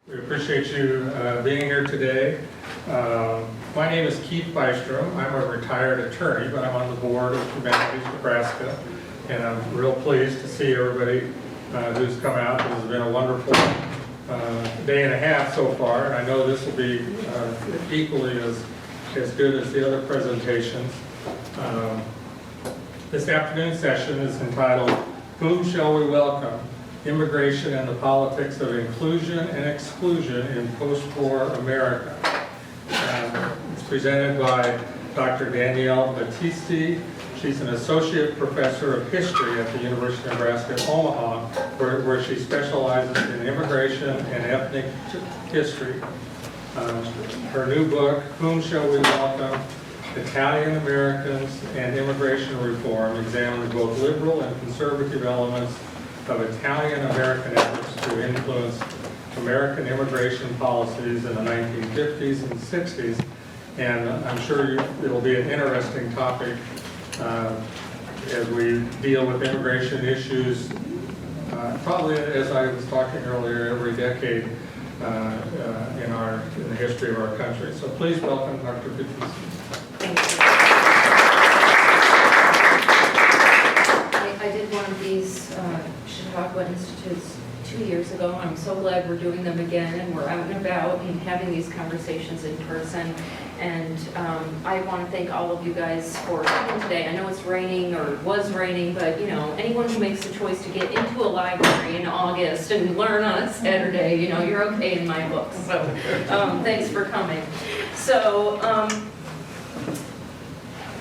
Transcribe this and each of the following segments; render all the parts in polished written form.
We appreciate you being here today. My name is Keith Bystrom. I'm a retired attorney, but I'm on the board of Humanities, Nebraska, and I'm real pleased to see everybody who's come out. This has been a wonderful day and a half so far, and I know this will be equally as good as the other presentations. This afternoon's session is entitled, "Whom Shall We Welcome? Immigration and the Politics of Inclusion and Exclusion in Post-War America." It's presented by Dr. Danielle Battisti. She's an associate professor of history at the University of Nebraska at Omaha, where she specializes in immigration and ethnic history. Her new book, "Whom Shall We Welcome? Italian Americans and Immigration Reform," examines both liberal and conservative elements of Italian American efforts to influence American immigration policies in the 1950s and 60s. And I'm sure it'll be an interesting topic as we deal with immigration issues, probably as I was talking earlier, every decade in the history of our country. So please welcome Dr. Battisti. Thank you. I did one of these Chautauqua Institutes 2 years ago. I'm so glad we're doing them again, and we're out and about and having these conversations in person. And I want to thank all of you guys for coming today. I know it's raining, or was raining, but you know, anyone who makes the choice to get into a library in August and learn on a Saturday, you know, you're okay in my book. So thanks for coming. So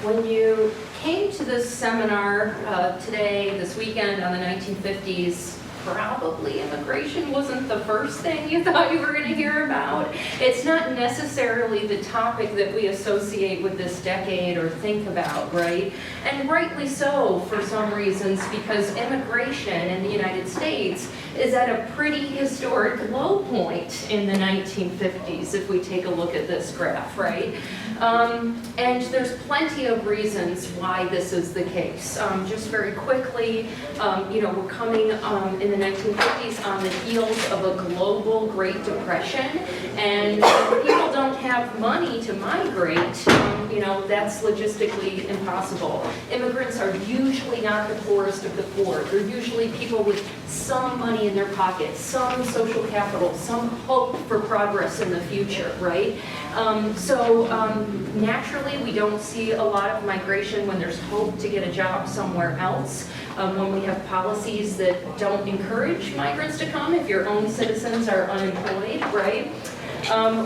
when you came to this seminar today, this weekend on the 1950s, probably immigration wasn't the first thing you thought you were going to hear about. It's not necessarily the topic that we associate with this decade or think about, right? And rightly so for some reasons, because immigration in the United States is at a pretty historic low point in the 1950s, if we take a look at this graph, right? And there's plenty of reasons why this is the case. Just very quickly, you know, we're coming in the 1950s on the heels of a global Great Depression, and if people don't have money to migrate, you know, that's logistically impossible. Immigrants are usually not the poorest of the poor. They're usually people with some money in their pockets, some social capital, some hope for progress in the future, right? Naturally, we don't see a lot of migration when there's hope to get a job somewhere else. When we have policies that don't encourage migrants to come if your own citizens are unemployed, right?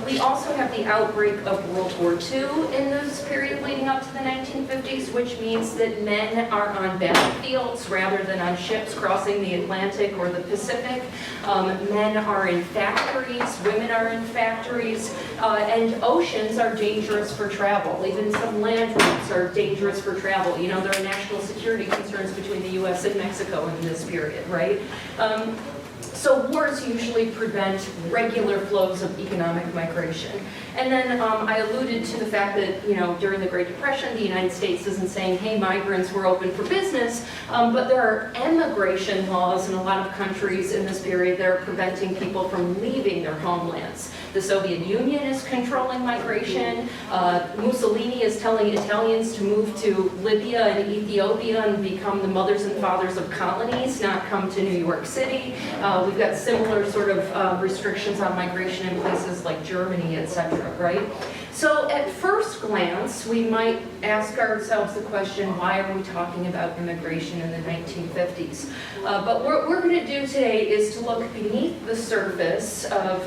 We also have the outbreak of World War II in this period leading up to the 1950s, which means that men are on battlefields rather than on ships crossing the Atlantic or the Pacific. Men are in factories, women are in factories, and oceans are dangerous for travel. Even some land routes are dangerous for travel. You know, there are national security concerns between the U.S. and Mexico in this period, right? So wars usually prevent regular flows of economic migration. And then I alluded to the fact that, you know, during the Great Depression, the United States isn't saying, hey, migrants, we're open for business, but there are emigration laws in a lot of countries in this period that are preventing people from leaving their homelands. The Soviet Union is controlling migration. Mussolini is telling Italians to move to Libya and Ethiopia and become the mothers and fathers of colonies, not come to New York City. We've got similar sort of restrictions on migration in places like Germany, etc., right? So at first glance, we might ask ourselves the question, why are we talking about immigration in the 1950s? But what we're going to do today is to look beneath the surface of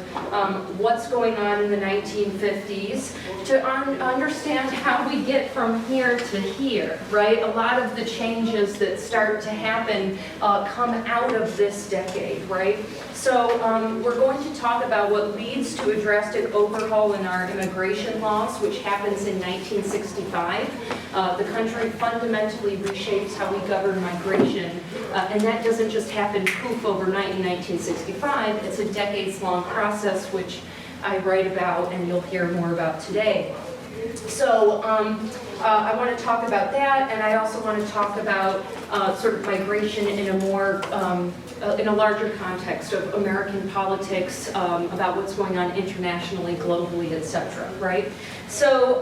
what's going on in the 1950s to understand how we get from here to here, right? A lot of the changes that start to happen come out of this decade, right? So we're going to talk about what leads to a drastic overhaul in our immigration laws, which happens in 1965. The country fundamentally reshapes how we govern migration, and that doesn't just happen poof overnight in 1965. It's a decades-long process, which I write about and you'll hear more about today. So I want to talk about that, and I also want to talk about sort of migration in a more, in a larger context of American politics, about what's going on internationally, globally, etc. Right? So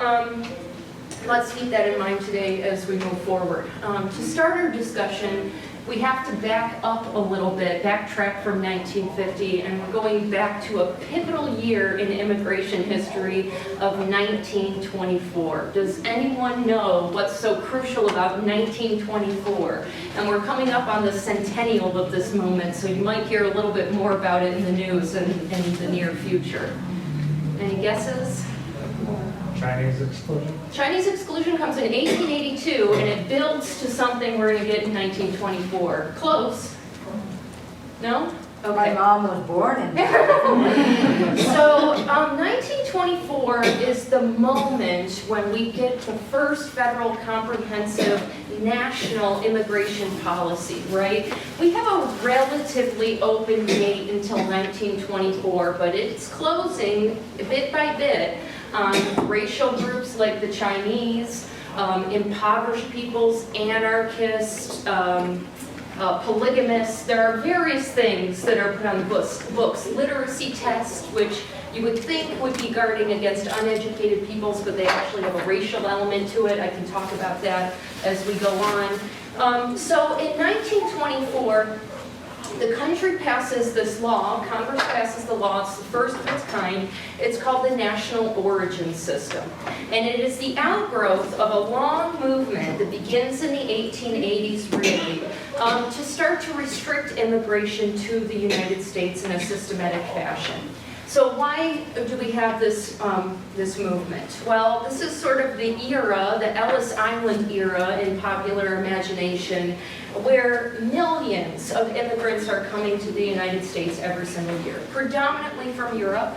let's keep that in mind today as we move forward. To start our discussion, we have to back up a little bit, backtrack from 1950, and we're going back to a pivotal year in immigration history of 1924. Does anyone know what's so crucial about 1924? And we're coming up on the centennial of this moment, so you might hear a little bit more about it in the news in the near future. Any guesses? Chinese exclusion? Chinese exclusion comes in 1882, and it builds to something we're going to get in 1924. Close? No? My Okay. mom was born in So 1924 is the moment when we get the first federal comprehensive national immigration policy, right? We have a relatively open gate until 1924, but it's closing bit by bit on racial groups like the Chinese, impoverished peoples, anarchists, polygamists. There are various things that are put on the books. Literacy tests, which you would think would be guarding against uneducated peoples, but they actually have a racial element to it. I can talk about that as we go on. So in 1924, the country passes this law, Congress passes the law, it's the first of its kind. It's called the National Origin System. And it is the outgrowth of a long movement that begins in the 1880s, really, to start to restrict immigration to the United States in a systematic fashion. So why do we have this, this movement? Well, this is sort of the era, the Ellis Island era in popular imagination, where millions of immigrants are coming to the United States every single year, predominantly from Europe.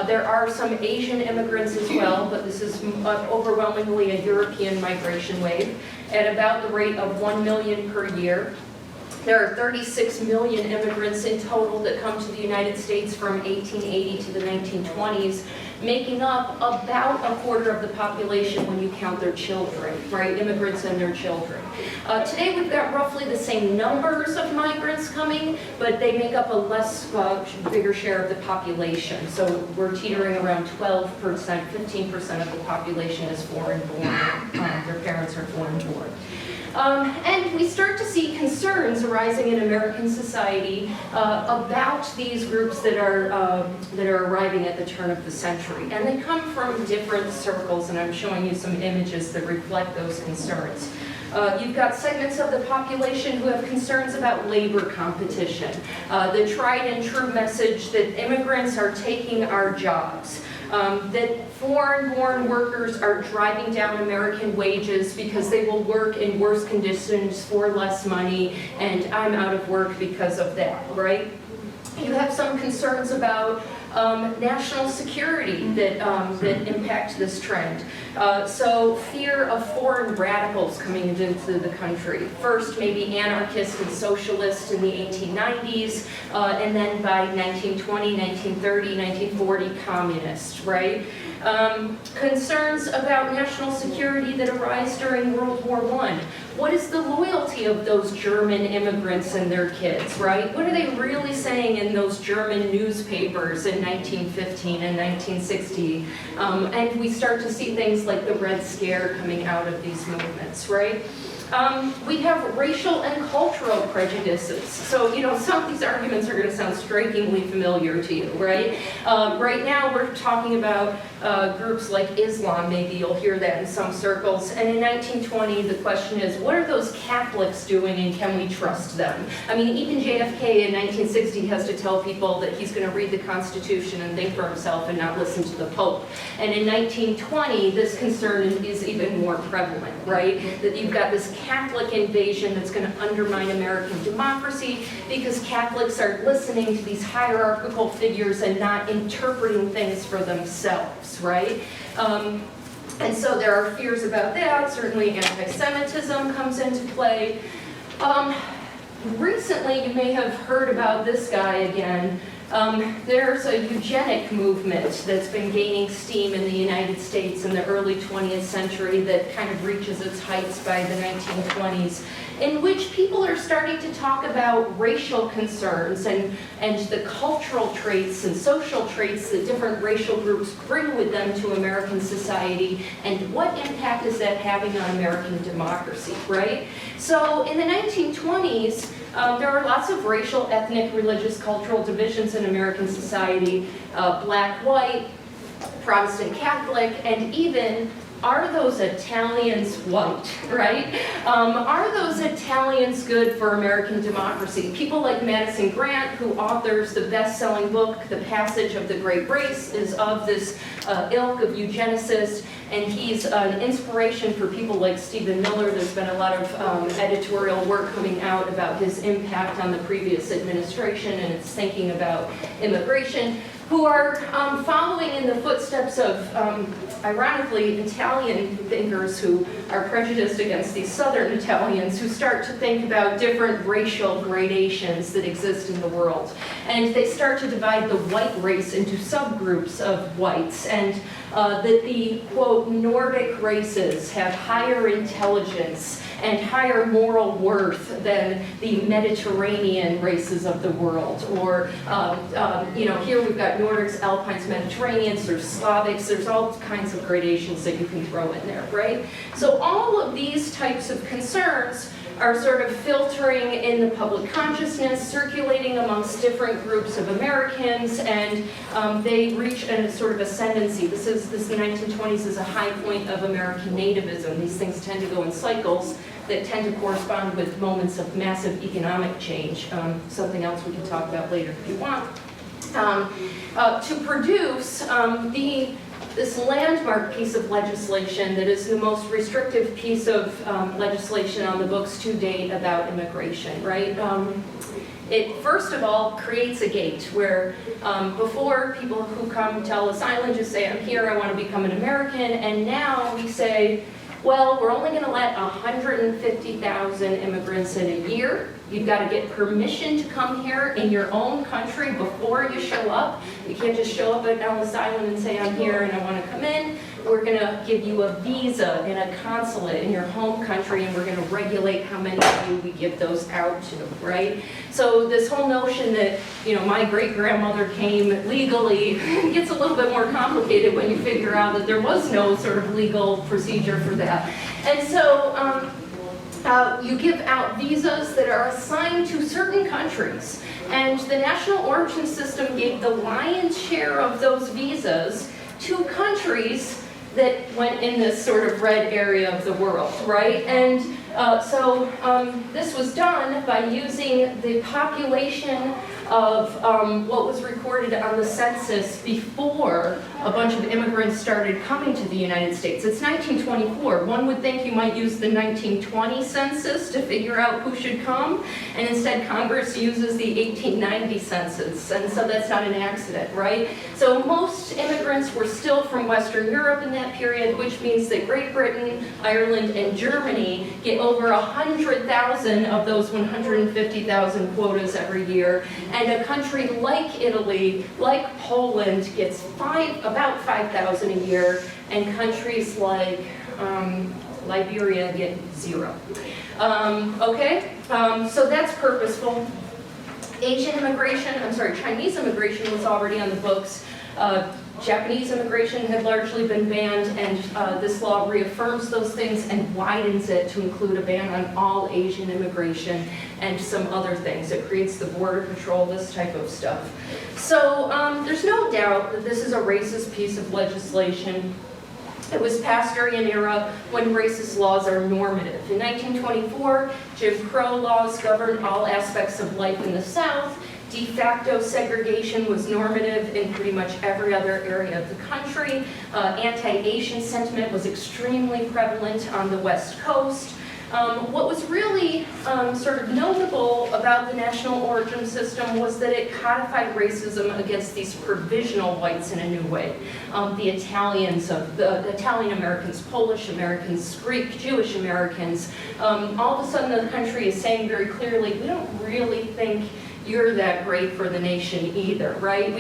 There are some Asian immigrants as well, but this is overwhelmingly a European migration wave at about the rate of 1 million per year. There are 36 million immigrants in total that come to the United States from 1880 to the 1920s, making up about a quarter of the population when you count their children, right? Immigrants and their children. Today we've got roughly the same numbers of migrants coming, but they make up a bigger share of the population. So we're teetering around 12%, 15% of the population is foreign born. Their parents are foreign born. And we start to see concerns arising in American society about these groups that are arriving at the turn of the century. And they come from different circles, and I'm showing you some images that reflect those concerns. You've got segments of the population who have concerns about labor competition, the tried and true message that immigrants are taking our jobs. That foreign-born workers are driving down American wages because they will work in worse conditions for less money, and I'm out of work because of that, right? You have some concerns about national security that impact this trend. So fear of foreign radicals coming into the country. First, maybe anarchists and socialists in the 1890s, and then by 1920, 1930, 1940, communists, right? Concerns about national security that arise during World War I. What is the loyalty of those German immigrants and their kids, right? What are they really saying in those German newspapers in 1915 and 1960? And we start to see things like the Red Scare coming out of these movements, right? We have racial and cultural prejudices. So, you know, some of these arguments are going to sound strikingly familiar to you, right? Right now we're talking about groups like Islam, maybe you'll hear that in some circles. And in 1920, the question is, what are those Catholics doing and can we trust them? I mean, even JFK in 1960 has to tell people that he's going to read the Constitution and think for himself and not listen to the Pope. And in 1920, this concern is even more prevalent, right? That you've got this Catholic invasion that's going to undermine American democracy because Catholics are listening to these hierarchical figures and not interpreting things for themselves, right? And so there are fears about that. Certainly anti-Semitism comes into play. Recently, you may have heard about this guy again, There's a eugenic movement that's been gaining steam in the United States in the early 20th century that kind of reaches its heights by the 1920s, in which people are starting to talk about racial concerns and the cultural traits and social traits that different racial groups bring with them to American society, and what impact is that having on American democracy, right? So in the 1920s, there are lots of racial, ethnic, religious, cultural divisions in American society, black, white, Protestant, Catholic, and even, are those Italians white, right? Are those Italians good for American democracy? People like Madison Grant, who authors the best-selling book, The Passage of the Great Race, is of this ilk of eugenicists, and he's an inspiration for people like Stephen Miller. There's been a lot of editorial work coming out about his impact on the previous administration and its thinking about immigration, who are following in the footsteps of, ironically, Italian thinkers who are prejudiced against these Southern Italians, who start to think about different racial gradations that exist in the world. And they start to divide the white race into subgroups of whites, and that the, quote, Nordic races have higher intelligence and higher moral worth than the Mediterranean races of the world. Or, you know, here we've got Nordics, Alpines, Mediterraneans, there's Slavics, there's all kinds of gradations that you can throw in there, right? So all of these types of concerns are sort of filtering in the public consciousness, circulating amongst different groups of Americans, and they reach a sort of ascendancy. This the 1920s is a high point of American nativism. These things tend to go in cycles that tend to correspond with moments of massive economic change, something else we can talk about later if you want. To produce this landmark piece of legislation that is the most restrictive piece of legislation on the books to date about immigration, right? It, first of all, creates a gate where before people who come to Ellis Island just say, I'm here, I want to become an American, and now we say, well, we're only going to let 150,000 immigrants in a year. You've got to get permission to come here in your own country before you show up. You can't just show up at Ellis Island and say, I'm here and I want to come in. We're going to give you a visa and a consulate in your home country, and we're going to regulate how many of you we give those out to, right? So this whole notion that, you know, my great-grandmother came legally gets a little bit more complicated when you figure out that there was no sort of legal procedure for that. And so you give out visas that are assigned to certain countries, and the National Origin System gave the lion's share of those visas to countries that went in this sort of red area of the world, right? And so this was done by using the population of what was recorded on the census before a bunch of immigrants started coming to the United States. It's 1924. One would think you might use the 1920 census to figure out who should come, and instead Congress uses the 1890 census, and so that's not an accident, right? So most immigrants were still from Western Europe in that period, which means that Great Britain, Ireland, and Germany get over 100,000 of those 150,000 quotas every year. And a country like Italy, like Poland, gets about 5,000 a year, and countries like Liberia get 0. Okay, so that's purposeful. Chinese immigration was already on the books. Japanese immigration had largely been banned, and this law reaffirms those things and widens it to include a ban on all Asian immigration and some other things. It creates the border patrol, this type of stuff. So there's no doubt that this is a racist piece of legislation. It was past during an era when racist laws are normative. In 1924, Jim Crow laws governed all aspects of life in the South. De facto segregation was normative in pretty much every other area of the country. Anti-Asian sentiment was extremely prevalent on the West Coast. What was really sort of notable about the National Origin System was that it codified racism against these provisional whites in a new way. The Italians, the Italian Americans, Polish Americans, Greek, Jewish Americans. All of a sudden the country is saying very clearly, we don't really think you're that great for the nation either, right?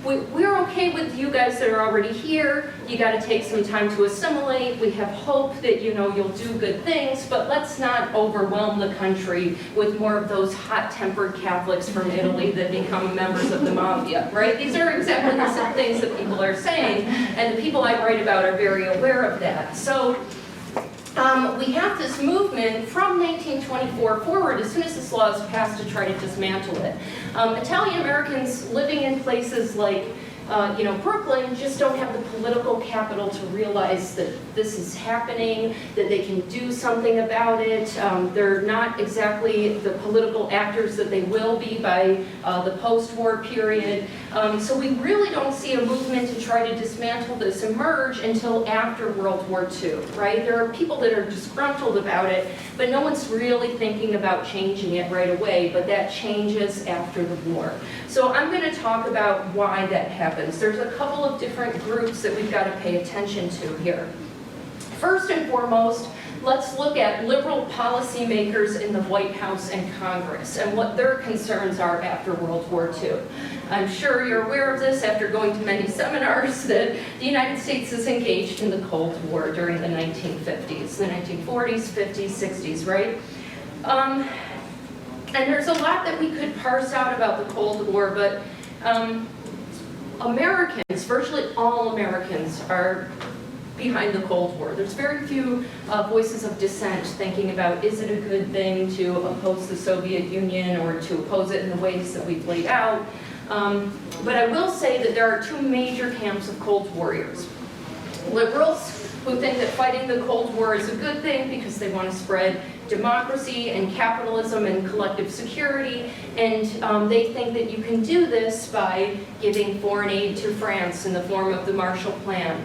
We're okay with you guys that are already here. You got to take some time to assimilate. We have hope that, you know, you'll do good things, but let's not overwhelm the country with more of those hot-tempered Catholics from Italy that become members of the mafia, right? These are exactly the same things that people are saying, and the people I write about are very aware of that. So we have this movement from 1924 forward, as soon as this law is passed, to try to dismantle it. Italian Americans living in places like Brooklyn just don't have the political capital to realize that this is happening, that they can do something about it. They're not exactly the political actors that they will be by the post-war period. So we really don't see a movement to try to dismantle this emerge until after World War II, right? There are people that are disgruntled about it, but no one's really thinking about changing it right away, but that changes after the war. So I'm going to talk about why that happens. There's a couple of different groups that we've got to pay attention to here. First and foremost, let's look at liberal policymakers in the White House and Congress and what their concerns are after World War II. I'm sure you're aware of this after going to many seminars that the United States is engaged in the Cold War during the 1950s, the 1940s, 50s, 60s, right? And there's a lot that we could parse out about the Cold War, but Americans, virtually all Americans, are behind the Cold War. There's very few voices of dissent thinking about, is it a good thing to oppose the Soviet Union or to oppose it in the ways that we've laid out? But I will say that there are two major camps of Cold Warriors. Liberals, who think that fighting the Cold War is a good thing because they want to spread democracy and capitalism and collective security, and they think that you can do this by giving foreign aid to France in the form of the Marshall Plan,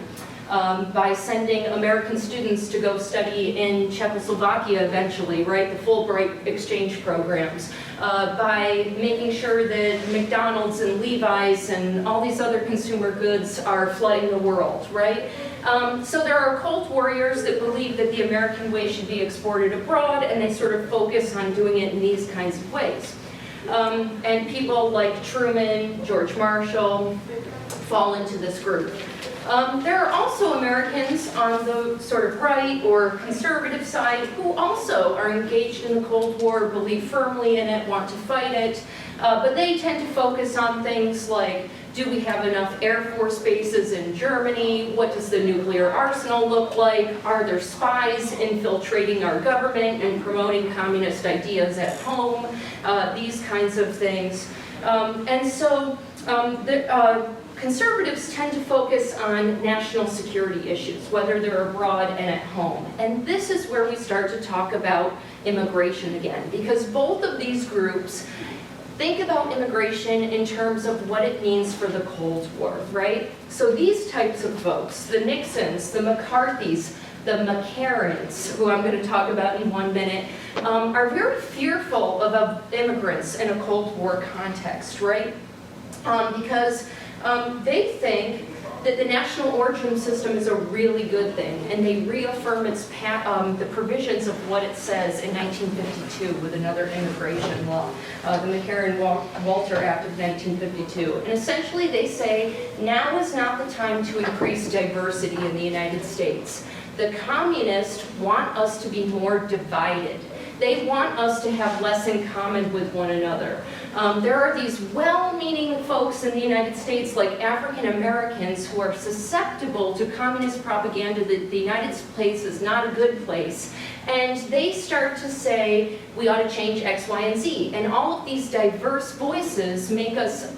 by sending American students to go study in Czechoslovakia eventually, right, the Fulbright exchange programs, by making sure that McDonald's and Levi's and all these other consumer goods are flooding the world, right? So there are Cold Warriors that believe that the American way should be exported abroad, and they sort of focus on doing it in these kinds of ways. And people like Truman, George Marshall fall into this group. There are also Americans on the sort of right or conservative side who also are engaged in the Cold War, believe firmly in it, want to fight it, but they tend to focus on things like, do we have enough Air Force bases in Germany? What does the nuclear arsenal look like? Are there spies infiltrating our government and promoting communist ideas at home? These kinds of things. And so conservatives tend to focus on national security issues, whether they're abroad and at home. And this is where we start to talk about immigration again, because both of these groups think about immigration in terms of what it means for the Cold War, right? So these types of folks, the Nixons, the McCarthys, the McCarrans, who I'm going to talk about in 1 minute, are very fearful of immigrants in a Cold War context, right? Because they think that the national origin system is a really good thing, and they reaffirm its the provisions of what it says in 1952 with another immigration law, the McCarran-Walter Act of 1952. And essentially they say, now is not the time to increase diversity in the United States. The communists want us to be more divided. They want us to have less in common with one another. There are these well-meaning folks in the United States, like African Americans, who are susceptible to communist propaganda that the United States is not a good place. And they start to say, we ought to change X, Y, and Z. And all of these diverse voices make us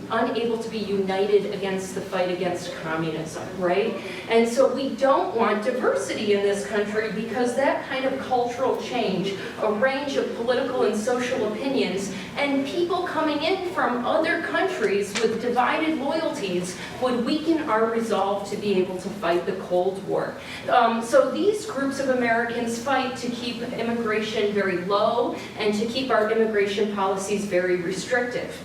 unable to be united against the fight against communism, right? And so we don't want diversity in this country because that kind of cultural change, a range of political and social opinions, and people coming in from other countries with divided loyalties would weaken our resolve to be able to fight the Cold War. So these groups of Americans fight to keep immigration very low and to keep our immigration policies very restrictive.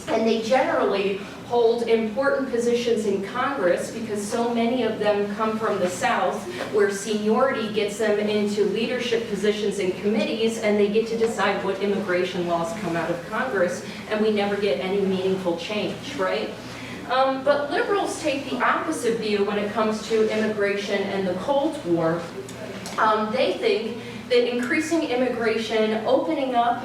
And they generally hold important positions in Congress because so many of them come from the South, where seniority gets them into leadership positions in committees, and they get to decide what immigration laws come out of Congress, and we never get any meaningful change, right? But liberals take the opposite view when it comes to immigration and the Cold War. They think that increasing immigration, opening up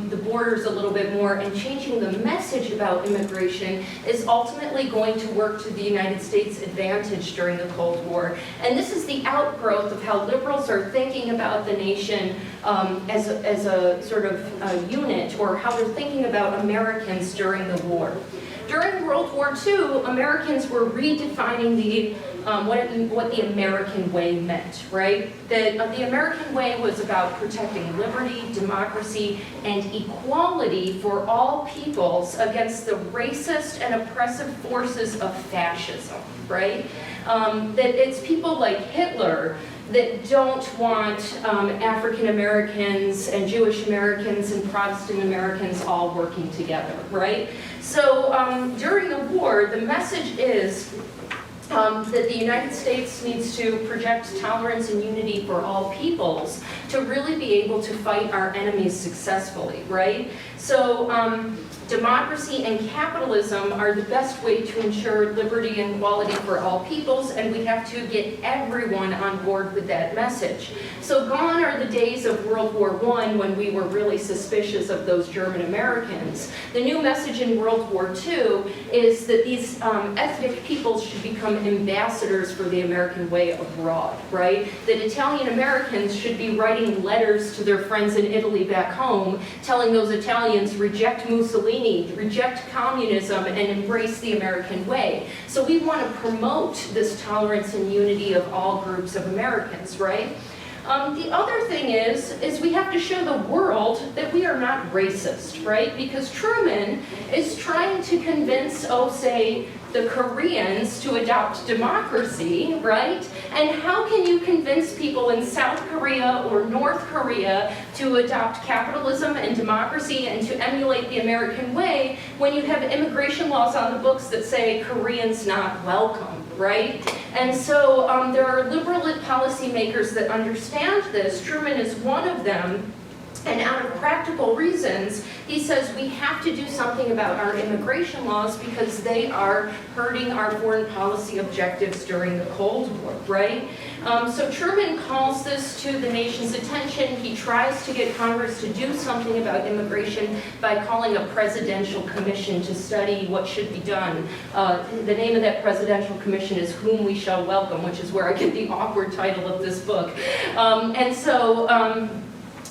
the borders a little bit more, and changing the message about immigration is ultimately going to work to the United States' advantage during the Cold War. And this is the outgrowth of how liberals are thinking about the nation as a sort of unit, or how they're thinking about Americans during the war. During World War II, Americans were redefining what the American way meant, right? That the American way was about protecting liberty, democracy, and equality for all peoples against the racist and oppressive forces of fascism, right? That it's people like Hitler that don't want African Americans and Jewish Americans and Protestant Americans all working together, right? So during the war, the message is that the United States needs to project tolerance and unity for all peoples to really be able to fight our enemies successfully, right? So democracy and capitalism are the best way to ensure liberty and equality for all peoples, and we have to get everyone on board with that message. So gone are the days of World War I when we were really suspicious of those German Americans. The new message in World War II is that these ethnic peoples should become ambassadors for the American way abroad, right? That Italian Americans should be writing letters to their friends in Italy back home, telling those Italians, reject Mussolini, reject communism, and embrace the American way. So we want to promote this tolerance and unity of all groups of Americans, right? The other thing is we have to show the world that we are not racist, right? Because Truman is trying to convince, say, the Koreans to adopt democracy, right? And how can you convince people in South Korea or North Korea to adopt capitalism and democracy and to emulate the American way when you have immigration laws on the books that say Koreans not welcome, right? And so there are liberal policymakers that understand this. Truman is one of them. And out of practical reasons, he says we have to do something about our immigration laws because they are hurting our foreign policy objectives during the Cold War, right? So Truman calls this to the nation's attention. He tries to get Congress to do something about immigration by calling a presidential commission to study what should be done. The name of that presidential commission is Whom We Shall Welcome, which is where I get the awkward title of this book.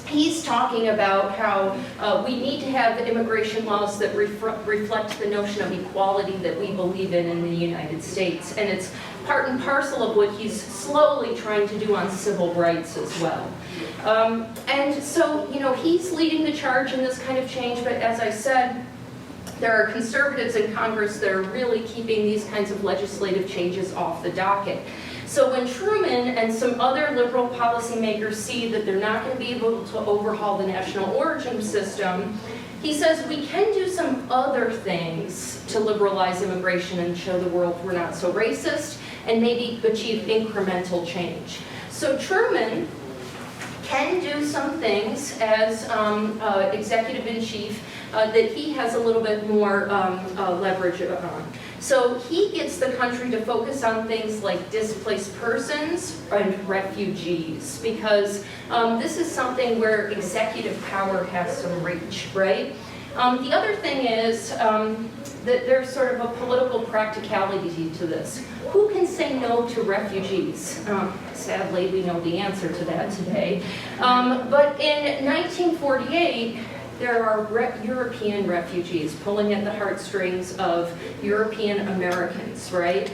He's talking about how we need to have immigration laws that reflect the notion of equality that we believe in the United States. And it's part and parcel of what he's slowly trying to do on civil rights as well. And so, he's leading the charge in this kind of change, but as I said, there are conservatives in Congress that are really keeping these kinds of legislative changes off the docket. So when Truman and some other liberal policymakers see that they're not going to be able to overhaul the national origin system, he says we can do some other things to liberalize immigration and show the world we're not so racist and maybe achieve incremental change. So Truman can do some things as executive-in-chief that he has a little bit more leverage on. So he gets the country to focus on things like displaced persons and refugees, because this is something where executive power has some reach, right? The other thing is that there's sort of a political practicality to this. Who can say no to refugees? Sadly, we know the answer to that today. But in 1948, there are European refugees pulling at the heartstrings of European Americans, right?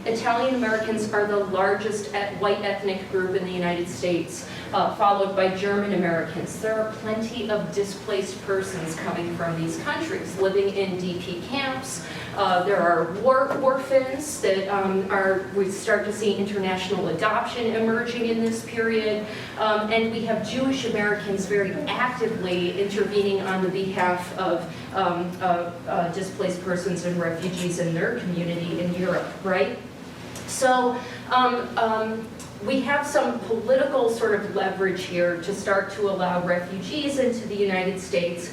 Italian Americans are the largest white ethnic group in the United States. followed by German Americans. There are plenty of displaced persons coming from these countries, living in DP camps. There are war orphans that we start to see international adoption emerging in this period. And we have Jewish Americans very actively intervening on the behalf of displaced persons and refugees in their community in Europe, right? So we have some political sort of leverage here to start to allow refugees into the United States.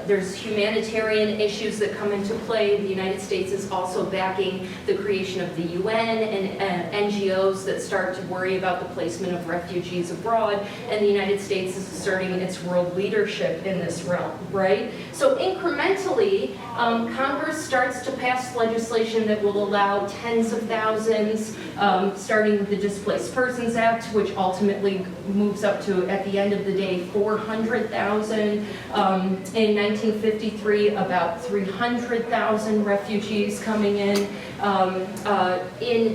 There's humanitarian issues that come into play. The United States is also backing the creation of the UN and NGOs that start to worry about the placement of refugees abroad, and the United States is asserting its world leadership in this realm, right? So incrementally, Congress starts to pass legislation that will allow tens of thousands, starting with the Displaced Persons Act, which ultimately moves up to, at the end of the day, 400,000. In 1953, about 300,000 refugees coming in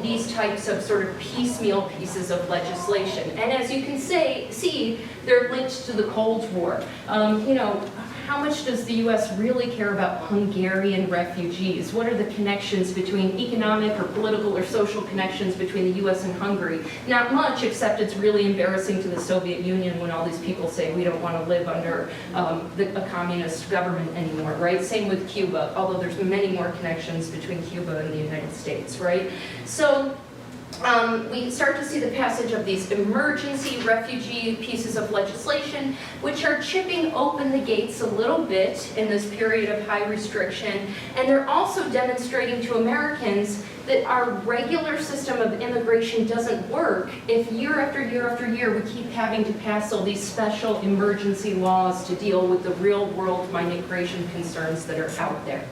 these types of sort of piecemeal pieces of legislation. And as you can see, they're linked to the Cold War. How much does the U.S. really care about Hungarian refugees? What are the connections between economic or political or social connections between the U.S. and Hungary? Not much, except it's really embarrassing to the Soviet Union when all these people say we don't want to live under a communist government anymore, right? Same with Cuba, although there's many more connections between Cuba and the United States, right? So we start to see the passage of these emergency refugee pieces of legislation, which are chipping open the gates a little bit in this period of high restriction. And they're also demonstrating to Americans that our regular system of immigration doesn't work if year after year after year we keep having to pass all these special emergency laws to deal with the real world migration concerns that are out there.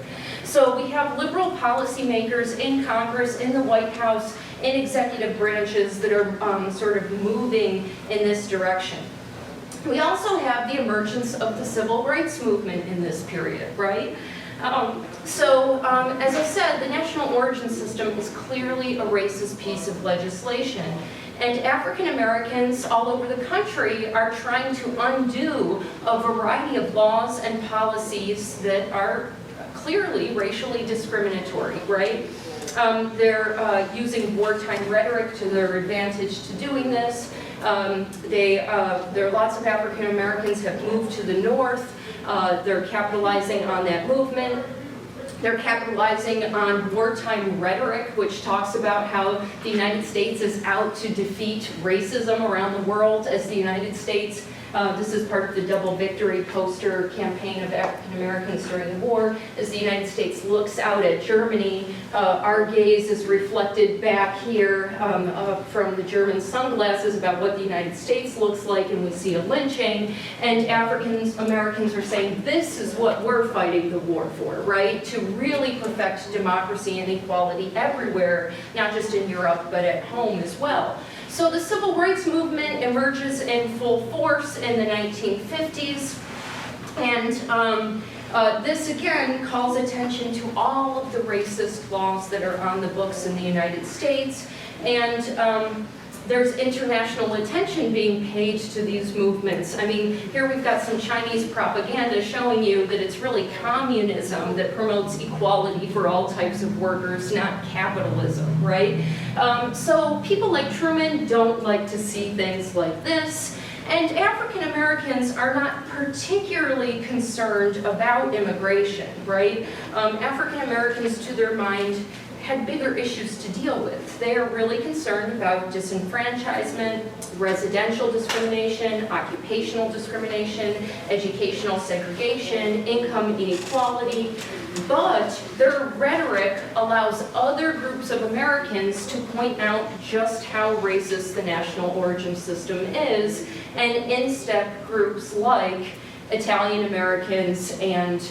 So we have liberal policymakers in Congress, in the White House, in executive branches that are sort of moving in this direction. We also have the emergence of the civil rights movement in this period, right? As I said, the national origin system is clearly a racist piece of legislation. And African Americans all over the country are trying to undo a variety of laws and policies that are clearly racially discriminatory, right? They're using wartime rhetoric to their advantage to doing this. There are lots of African Americans have moved to the north. They're capitalizing on that movement. They're capitalizing on wartime rhetoric, which talks about how the United States is out to defeat racism around the world as the United States. This is part of the double victory poster campaign of African Americans during the war. As the United States looks out at Germany, our gaze is reflected back here from the German sunglasses about what the United States looks like, and we see a lynching. And African Americans are saying, this is what we're fighting the war for, right? To really perfect democracy and equality everywhere, not just in Europe, but at home as well. So the civil rights movement emerges in full force in the 1950s, and this again calls attention to all of the racist laws that are on the books in the United States, and there's international attention being paid to these movements. I mean, here we've got some Chinese propaganda showing you that it's really communism that promotes equality for all types of workers, not capitalism, right? So people like Truman don't like to see things like this. And African Americans are not particularly concerned about immigration, right? African Americans, to their mind, had bigger issues to deal with. They are really concerned about disenfranchisement, residential discrimination, occupational discrimination, educational segregation, income inequality, but their rhetoric allows other groups of Americans to point out just how racist the national origin system is, and in-step groups like Italian Americans and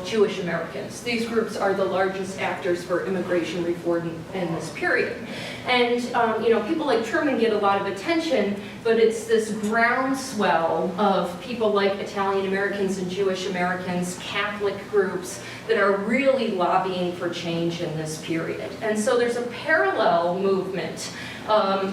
Jewish Americans. These groups are the largest actors for immigration reform in this period. And people like Truman get a lot of attention, but it's this groundswell of people like Italian Americans and Jewish Americans, Catholic groups, that are really lobbying for change in this period. And so there's a parallel movement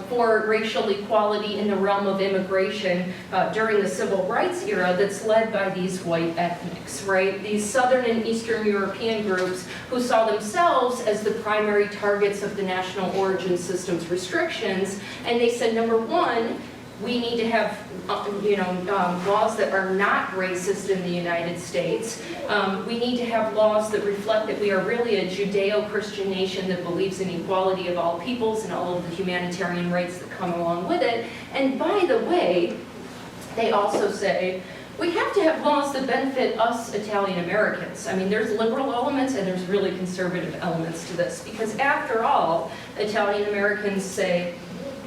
for racial equality in the realm of immigration during the civil rights era that's led by these white ethnics, right? These Southern and Eastern European groups who saw themselves as the primary targets of the national origin system's restrictions, and they said, number one, we need to have laws that are not racist in the United States. We need to have laws that reflect that we are really a Judeo-Christian nation that believes in equality of all peoples and all of the humanitarian rights that come along with it. And by the way, they also say, we have to have laws that benefit us Italian Americans. I mean, there's liberal elements and there's really conservative elements to this, because after all, Italian Americans say,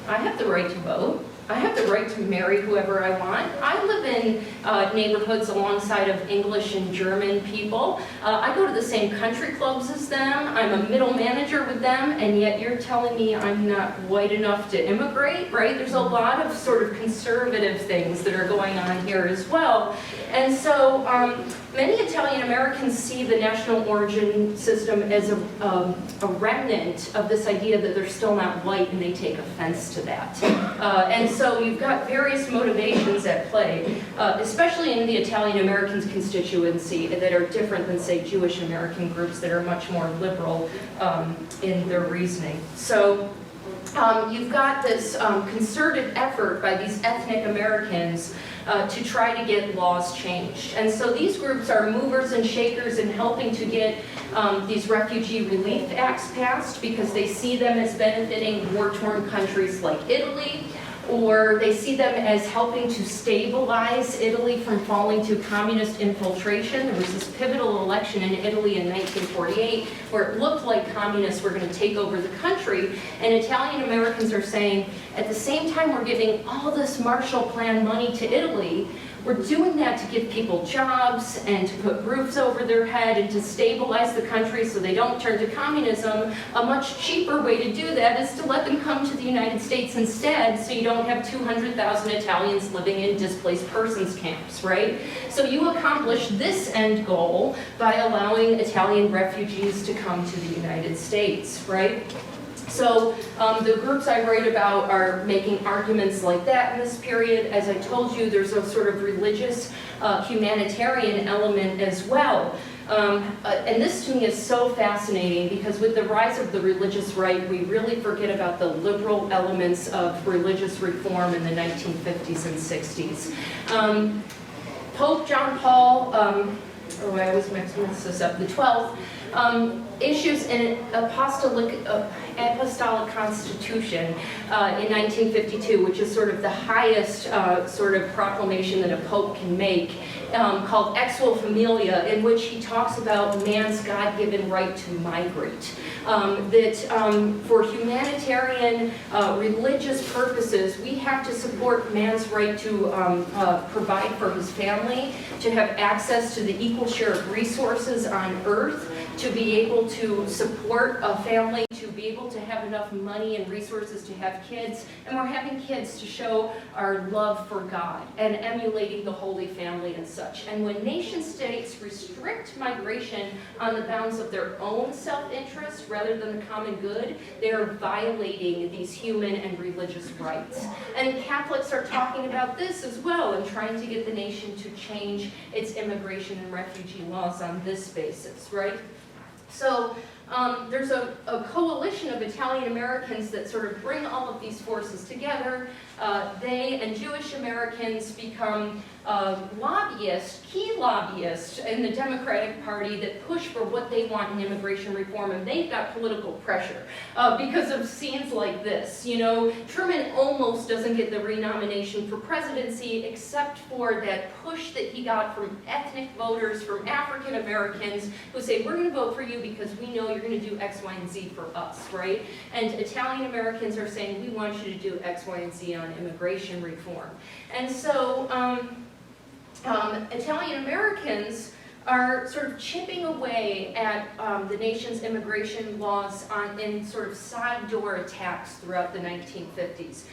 I have the right to vote. I have the right to marry whoever I want. I live in neighborhoods alongside of English and German people. I go to the same country clubs as them. I'm a middle manager with them, and yet you're telling me I'm not white enough to immigrate, right? There's a lot of sort of conservative things that are going on here as well. And so many Italian Americans see the national origin system as a remnant of this idea that they're still not white, and they take offense to that. And so you've got various motivations at play, especially in the Italian Americans constituency, that are different than, say, Jewish American groups that are much more liberal in their reasoning. So you've got this concerted effort by these ethnic Americans to try to get laws changed. And so these groups are movers and shakers in helping to get these refugee relief acts passed, because they see them as benefiting war-torn countries like Italy, or they see them as helping to stabilize Italy from falling to communist infiltration. There was this pivotal election in Italy in 1948 where it looked like communists were going to take over the country, and Italian Americans are saying, at the same time we're giving all this Marshall Plan money to Italy, we're doing that to give people jobs and to put roofs over their head and to stabilize the country so they don't turn to communism. A much cheaper way to do that is to let them come to the United States instead, so you don't have 200,000 Italians living in displaced persons camps, right? So you accomplish this end goal by allowing Italian refugees to come to the United States, right? So the groups I write about are making arguments like that in this period. As I told you, there's a sort of religious humanitarian element as well. And this to me is so fascinating, because with the rise of the religious right, we really forget about the liberal elements of religious reform in the 1950s and 60s. Pope John Paul, I always mix this up, the 12th, issues an apostolic constitution in 1952, which is sort of the highest sort of proclamation that a pope can make, called Ex Familia, in which he talks about man's God-given right to migrate. That for humanitarian religious purposes, we have to support man's right to provide for his family, to have access to the equal share of resources on earth, to be able to support a family, to be able to have enough money and resources to have kids, and we're having kids to show our love for God and emulating the Holy Family and such. And when nation states restrict migration on the bounds of their own self-interest rather than the common good, they are violating these human and religious rights. And Catholics are talking about this as well and trying to get the nation to change its immigration and refugee laws on this basis, right? So there's a coalition of Italian Americans that sort of bring all of these forces together. They and Jewish Americans become lobbyists, key lobbyists in the Democratic Party that push for what they want in immigration reform, and they've got political pressure because of scenes like this. You know, Truman almost doesn't get the renomination for presidency except for that push that he got from ethnic voters, from African Americans who say, we're going to vote for you because we know you're going to do X, Y, and Z for us, right? And Italian Americans are saying, we want you to do X, Y, and Z on immigration reform. And so Italian Americans are sort of chipping away at the nation's immigration laws in sort of side door attacks throughout the 1950s.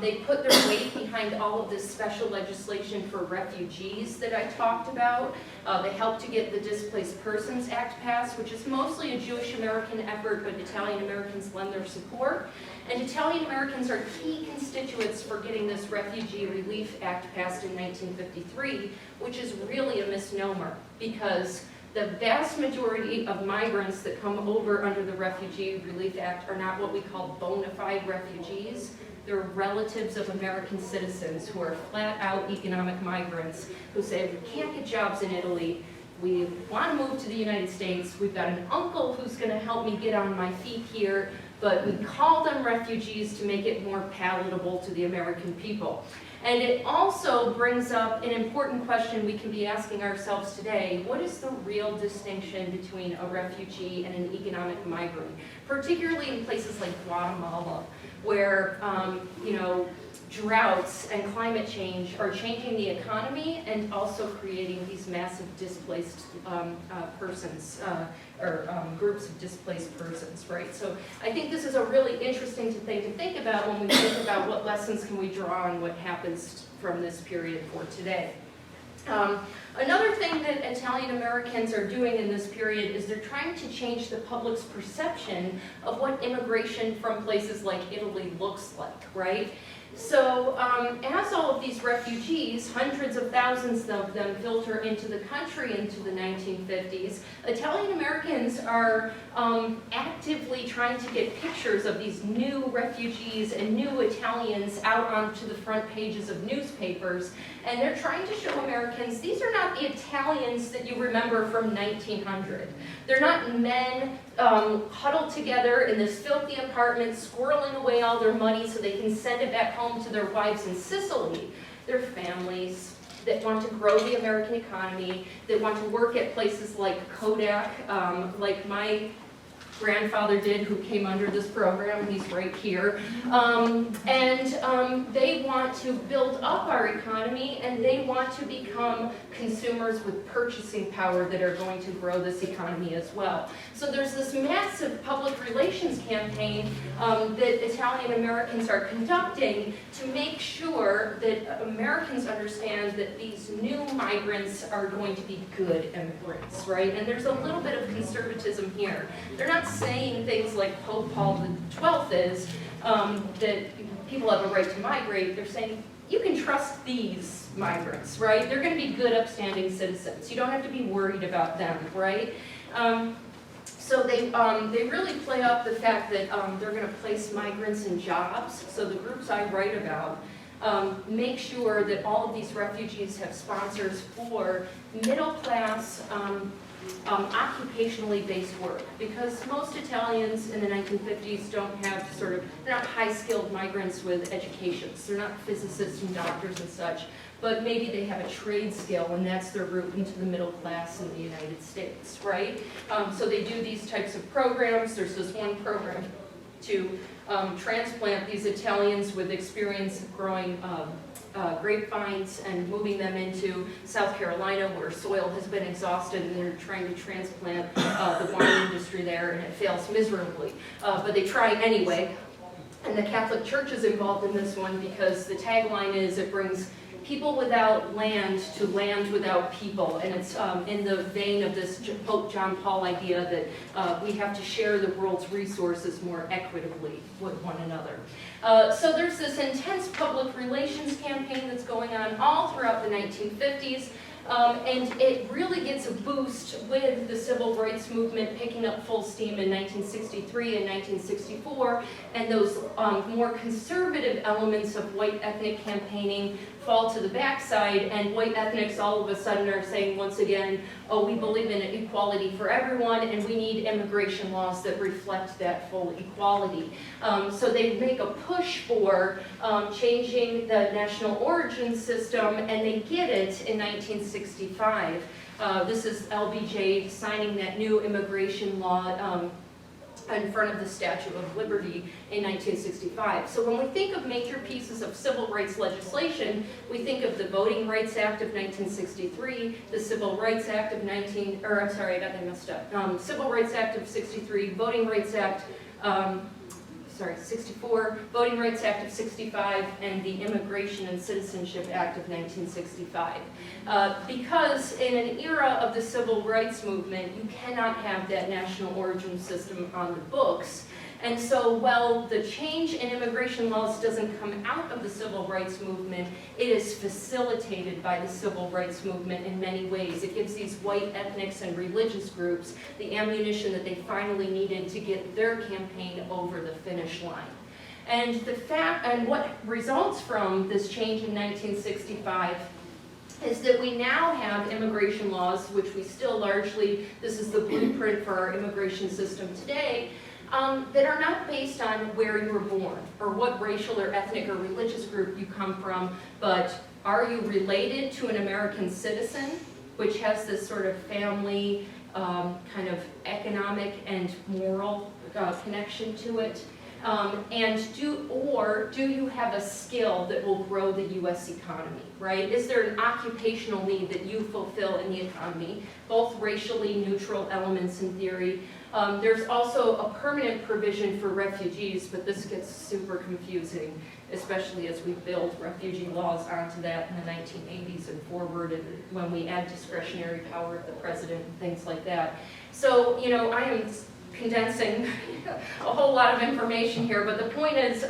They put their weight behind all of this special legislation for refugees that I talked about. They helped to get the Displaced Persons Act passed, which is mostly a Jewish American effort, but Italian Americans lend their support. And Italian Americans are key constituents for getting this Refugee Relief Act passed in 1953, which is really a misnomer because the vast majority of migrants that come over under the Refugee Relief Act are not what we call bona fide refugees. They're relatives of American citizens who are flat out economic migrants who say, we can't get jobs in Italy, we want to move to the United States, we've got an uncle who's going to help me get on my feet here, but we call them refugees to make it more palatable to the American people. And it also brings up an important question we can be asking ourselves today. What is the real distinction between a refugee and an economic migrant, particularly in places like Guatemala, where droughts and climate change are changing the economy and also creating these massive displaced persons or groups of displaced persons, right? So I think this is a really interesting thing to think about when we think about what lessons can we draw on what happens from this period for today. Another thing that Italian Americans are doing in this period is they're trying to change the public's perception of what immigration from places like Italy looks like, right? So as all of these refugees, hundreds of thousands of them filter into the country into the 1950s, Italian Americans are actively trying to get pictures of these new refugees and new Italians out onto the front pages of newspapers. And they're trying to show Americans, these are not the Italians that you remember from 1900. They're not men huddled together in this filthy apartment, squirreling away all their money so they can send it back home to their wives in Sicily. They're families that want to grow the American economy, that want to work at places like Kodak, like my grandfather did, who came under this program, and he's right here. They want to build up our economy, and they want to become consumers with purchasing power that are going to grow this economy as well. So there's this massive public relations campaign that Italian Americans are conducting to make sure that Americans understand that these new migrants are going to be good immigrants, right? And there's a little bit of conservatism here. They're not saying things like Pope Paul XII is, that people have a right to migrate. They're saying you can trust these migrants, right? They're going to be good, upstanding citizens. You don't have to be worried about them, right? So they really play up the fact that they're going to place migrants in jobs. So the groups I write about make sure that all of these refugees have sponsors for middle class, occupationally based work, because most Italians in the 1950s don't have they're not high-skilled migrants with educations. They're not physicists and doctors and such, but maybe they have a trade skill and that's their route into the middle class in the United States, right? So they do these types of programs. There's this one program to transplant these Italians with experience of growing grapevines and moving them into South Carolina where soil has been exhausted, and they're trying to transplant the wine industry there, and it fails miserably. But they try anyway. And the Catholic Church is involved in this one because the tagline is it brings people without land to land without people, and it's in the vein of this Pope John Paul idea that we have to share the world's resources more equitably with one another. So there's this intense public relations campaign that's going on all throughout the 1950s. And it really gets a boost with the civil rights movement picking up full steam in 1963 and 1964, and those more conservative elements of white ethnic campaigning fall to the backside, and white ethnics all of a sudden are saying once again, oh, we believe in equality for everyone, and we need immigration laws that reflect that full equality. So they make a push for changing the national origin system, and they get it in 1965. This is LBJ signing that new immigration law in front of the Statue of Liberty in 1965. So when we think of major pieces of civil rights legislation, we think of the Voting Rights Act of 1963, the Civil Rights Act of Civil Rights Act of 63, Voting Rights Act, 64, Voting Rights Act of 65, and the Immigration and Citizenship Act of 1965. Because in an era of the civil rights movement, you cannot have that national origin system on the books. And so while the change in immigration laws doesn't come out of the civil rights movement, it is facilitated by the civil rights movement in many ways. It gives these white ethnics and religious groups the ammunition that they finally needed to get their campaign over the finish line. And what results from this change in 1965 is that we now have immigration laws, which we still largely, this is the blueprint for our immigration system today, that are not based on where you were born or what racial or ethnic or religious group you come from, but are you related to an American citizen, which has this sort of family kind of economic and moral connection to it. Do you have a skill that will grow the U.S. economy, right? Is there an occupational need that you fulfill in the economy, both racially neutral elements in theory? There's also a permanent provision for refugees, but this gets super confusing, especially as we build refugee laws onto that in the 1980s and forward, and when we add discretionary power of the president and things like that. So, you know, I am condensing a whole lot of information here, but the point is,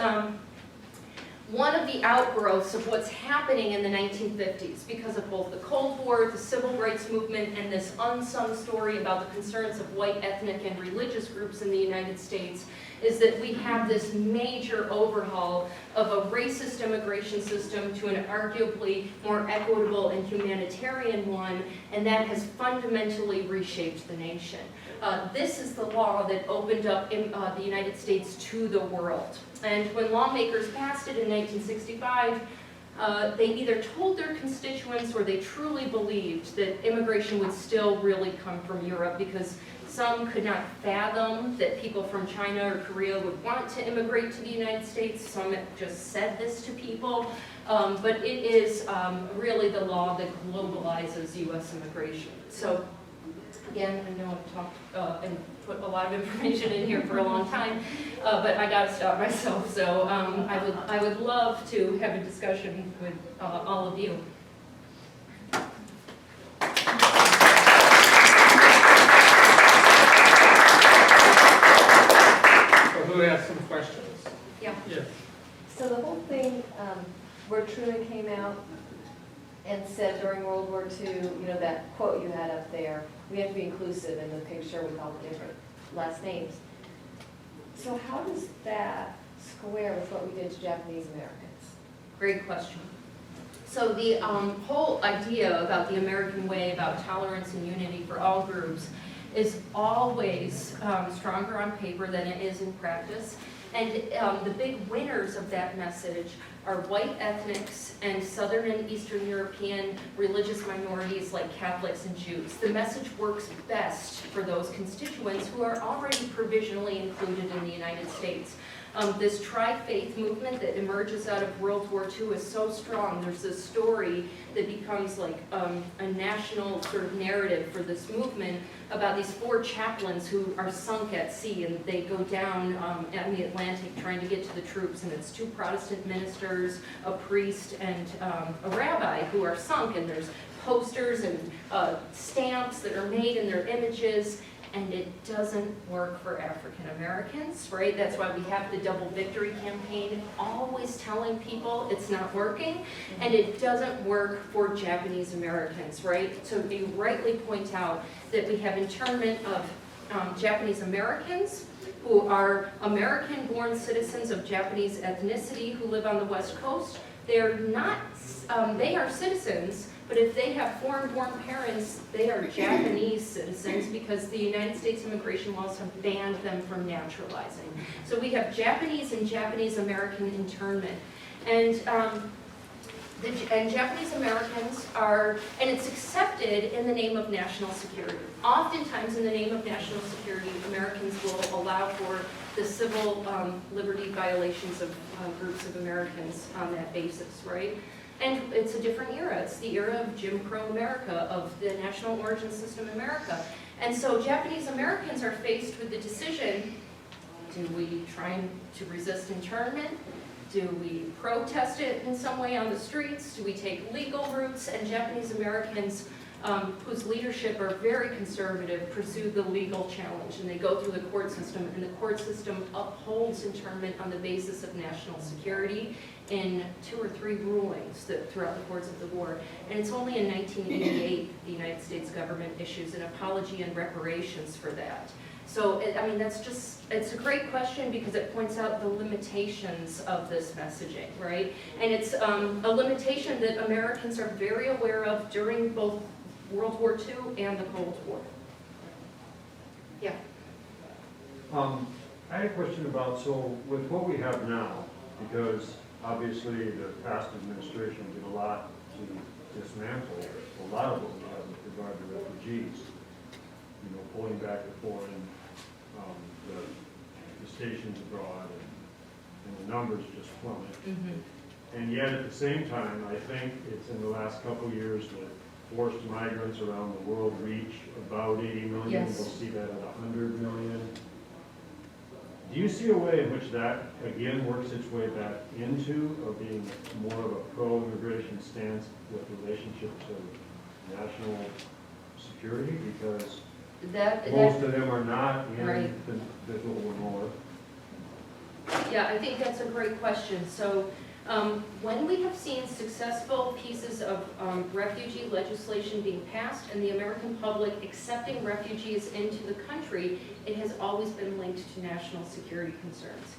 one of the outgrowths of what's happening in the 1950s, because of both the Cold War, the Civil Rights Movement, and this unsung story about the concerns of white ethnic and religious groups in the United States, is that we have this major overhaul of a racist immigration system to an arguably more equitable and humanitarian one, and that has fundamentally reshaped the nation. This is the law that opened up the United States to the world. And when lawmakers passed it in 1965, they either told their constituents or they truly believed that immigration would still really come from Europe, because some could not fathom that people from China or Korea would want to immigrate to the United States. Some just said this to people. But it is really the law that globalizes U.S. immigration. So again, I know I've talked and put a lot of information in here for a long time, but I got to stop myself. So I would love to have a discussion with all of you. Who has some questions? Yeah. Yes. So the whole thing where Truman came out and said during World War II, you know, that quote you had up there, we have to be inclusive in the picture with all the different last names. So how does that square with what we did to Japanese Americans? Great question. So the whole idea about the American way, about tolerance and unity for all groups, is always stronger on paper than it is in practice. And the big winners of that message are white ethnics and Southern and Eastern European religious minorities like Catholics and Jews. The message works best for those constituents who are already provisionally included in the United States. This tri-faith movement that emerges out of World War II is so strong. There's this story that becomes like a national sort of narrative for this movement about these 4 chaplains who are sunk at sea, and they go down in the Atlantic trying to get to the troops, and it's 2 Protestant ministers, a priest, and a rabbi who are sunk, and there's posters and stamps that are made in their images. And it doesn't work for African Americans, right? That's why we have the Double Victory campaign, always telling people it's not working, and it doesn't work for Japanese Americans, right? So you rightly point out that we have internment of Japanese Americans who are American-born citizens of Japanese ethnicity who live on the West Coast. They're not, they are citizens, but if they have foreign-born parents, they are Japanese citizens because the United States immigration laws have banned them from naturalizing. So we have Japanese and Japanese American internment. And Japanese Americans are, and it's accepted in the name of national security. Oftentimes in the name of national security, Americans will allow for the civil liberty violations of groups of Americans on that basis, right? And it's a different era. It's the era of Jim Crow America, of the national origin system America. And so Japanese Americans are faced with the decision, Do we try to resist internment? Do we protest it in some way on the streets? Do we take legal routes? And Japanese Americans whose leadership are very conservative pursue the legal challenge, and they go through the court system, and the court system upholds internment on the basis of national security in 2 or 3 rulings throughout the course of the war. And it's only in 1988 the United States government issues an apology and reparations for that. So, I mean, it's a great question because it points out the limitations of this messaging, right? And it's a limitation that Americans are very aware of during both World War II and the Cold War. Yeah. I had a question about, so with what we have now, because obviously the past administration did a lot to dismantle a lot of what we have with regard to refugees, you know, pulling back the foreign, the stations abroad, and the numbers just plummet. Mm-hmm. And yet at the same time, I think it's in the last couple of years that forced migrants around the world reach about 80 million. Yes. We'll see that at 100 million. Do you see a way in which that, again, works its way back into or being more of a pro-immigration stance with relationship to national security? Because most of them are not in right. the global north. Yeah, I think that's a great question. So when we have seen successful pieces of refugee legislation being passed and the American public accepting refugees into the country, it has always been linked to national security concerns.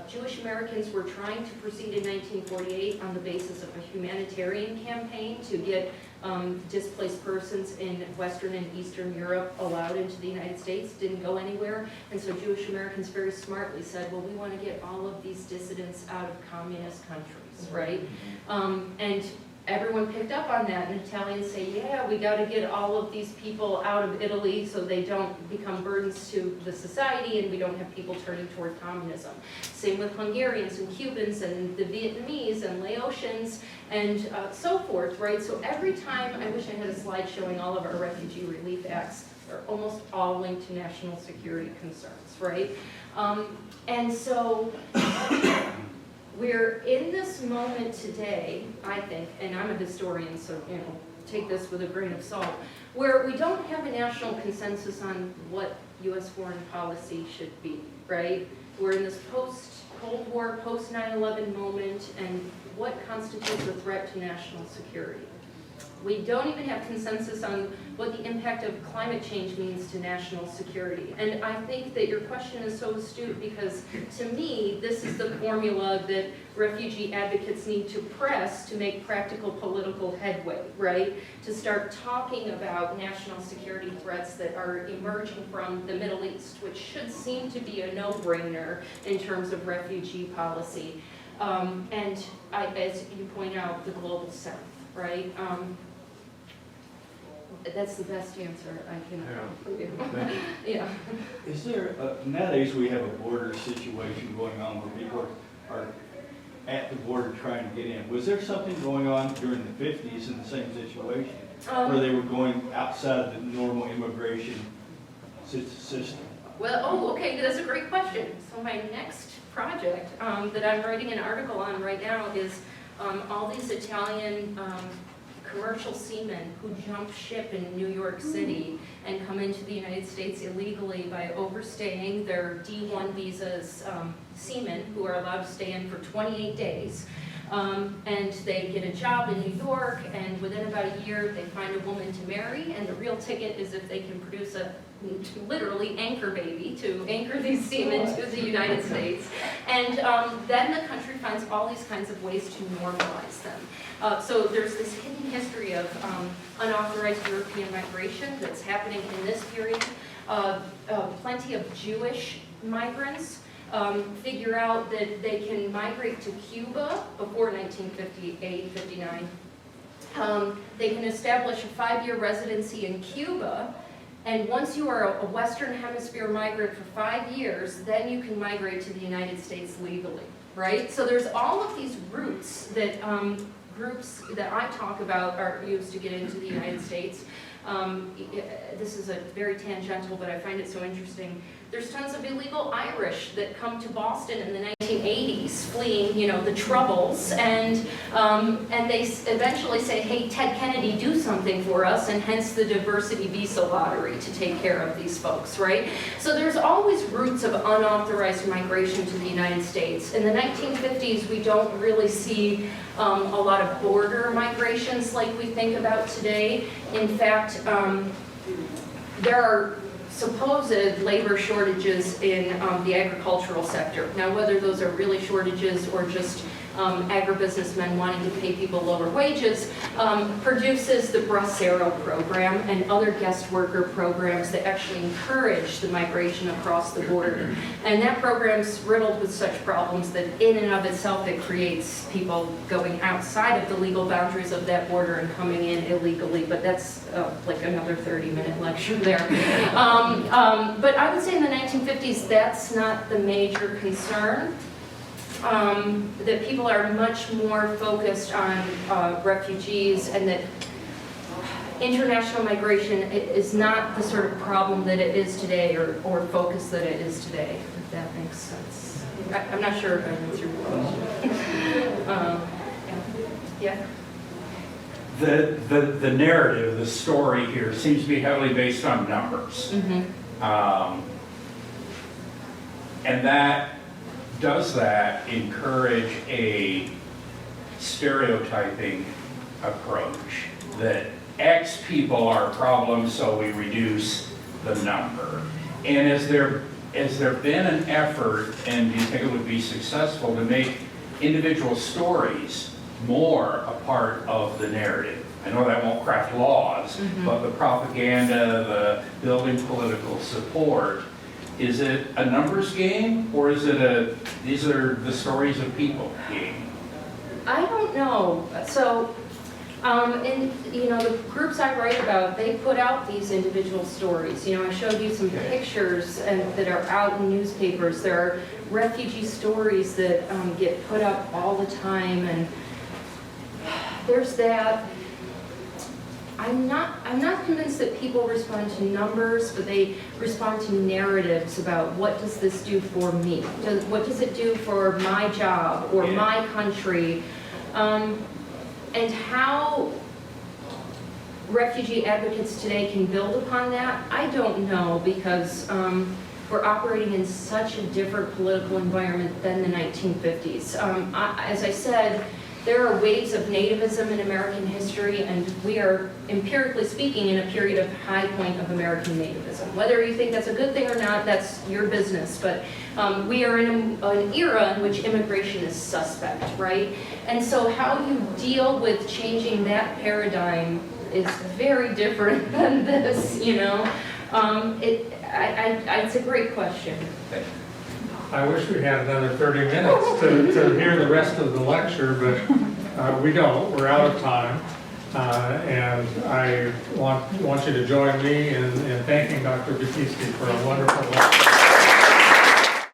Jewish Americans were trying to proceed in 1948 on the basis of a humanitarian campaign to get displaced persons in Western and Eastern Europe allowed into the United States. Didn't go anywhere, and so Jewish Americans very smartly said, well, we want to get all of these dissidents out of communist countries, right? And everyone picked up on that, and Italians say, yeah, we got to get all of these people out of Italy so they don't become burdens to the society and we don't have people turning toward communism. Same with Hungarians and Cubans and the Vietnamese and Laotians and so forth, right? So every time, I wish I had a slide showing all of our refugee relief acts are almost all linked to national security concerns, right? And so we're in this moment today, I think, and I'm a historian, so take this with a grain of salt, where we don't have a national consensus on what U.S. foreign policy should be, right? We're in this post-Cold War, post-9/11 moment, and what constitutes a threat to national security. We don't even have consensus on what the impact of climate change means to national security. And I think that your question is so astute because, to me, this is the formula that refugee advocates need to press to make practical political headway, right? To start talking about national security threats that are emerging from the Middle East, which should seem to be a no-brainer in terms of refugee policy. And as you point out, the global south, right? That's the best answer I can give you. Yeah. Is there, nowadays we have a border situation going on where people are at the border trying to get in. Was there something going on during the 50s in the same situation? Where they were going outside the normal immigration system? Well, okay, that's a great question. So my next project that I'm writing an article on right now is all these Italian commercial seamen who jump ship in New York City and come into the United States illegally by overstaying their D1 visas, seamen who are allowed to stay in for 28 days. And they get a job in New York, and within about a year they find a woman to marry, and the real ticket is if they can produce a literally anchor baby to anchor these seamen to the United States. And then the country finds all these kinds of ways to normalize them. So there's this hidden history of unauthorized European migration that's happening in this period. Plenty of Jewish migrants figure out that they can migrate to Cuba before 1958, 59. They can establish a 5-year residency in Cuba, and once you are a Western Hemisphere migrant for 5 years, then you can migrate to the United States legally, right? So there's all of these routes that groups that I talk about are used to get into the United States. This is a very tangential, but I find it so interesting. There's tons of illegal Irish that come to Boston in the 1980s, fleeing, the Troubles, and they eventually say, hey, Ted Kennedy, do something for us, and hence the diversity visa lottery to take care of these folks, right? So there's always roots of unauthorized migration to the United States. In the 1950s, we don't really see a lot of border migrations like we think about today. In fact, there are supposed labor shortages in the agricultural sector. Now, whether those are really shortages or just agribusinessmen wanting to pay people lower wages, produces the Bracero program and other guest worker programs that actually encourage the migration across the border. And that program's riddled with such problems that in and of itself it creates people going outside of the legal boundaries of that border and coming in illegally, but that's like another 30-minute lecture there. But I would say in the 1950s that's not the major concern. That people are much more focused on refugees, and that international migration is not the sort of problem that it is today, or focus that it is today, if that makes sense. I'm not sure if I answered your question. Yeah? The narrative, the story here seems to be heavily based on numbers. And does that encourage a stereotyping approach that X people are problems, so we reduce the number? And has there been an effort, and do you think it would be successful, to make individual stories more a part of the narrative? I know that won't craft laws, but the propaganda, the building political support, is it a numbers game, or is it these are the stories of people game? I don't know. So, in the groups I write about, they put out these individual stories. I showed you some pictures that are out in newspapers. There are refugee stories that get put up all the time, and there's that. I'm not convinced that people respond to numbers, but they respond to narratives about what does this do for me? What does it do for my job or my country? And how refugee advocates today can build upon that, I don't know, because we're operating in such a different political environment than the 1950s. As I said, there are waves of nativism in American history, and we are, empirically speaking, in a period of high point of American nativism. Whether you think that's a good thing or not, that's your business, but we are in an era in which immigration is suspect, right? And so how you deal with changing that paradigm is very different than this, It's a great question. I wish we had another 30 minutes to hear the rest of the lecture, but we don't. We're out of time. And I want you to join me in thanking Dr. Battisti for a wonderful lecture.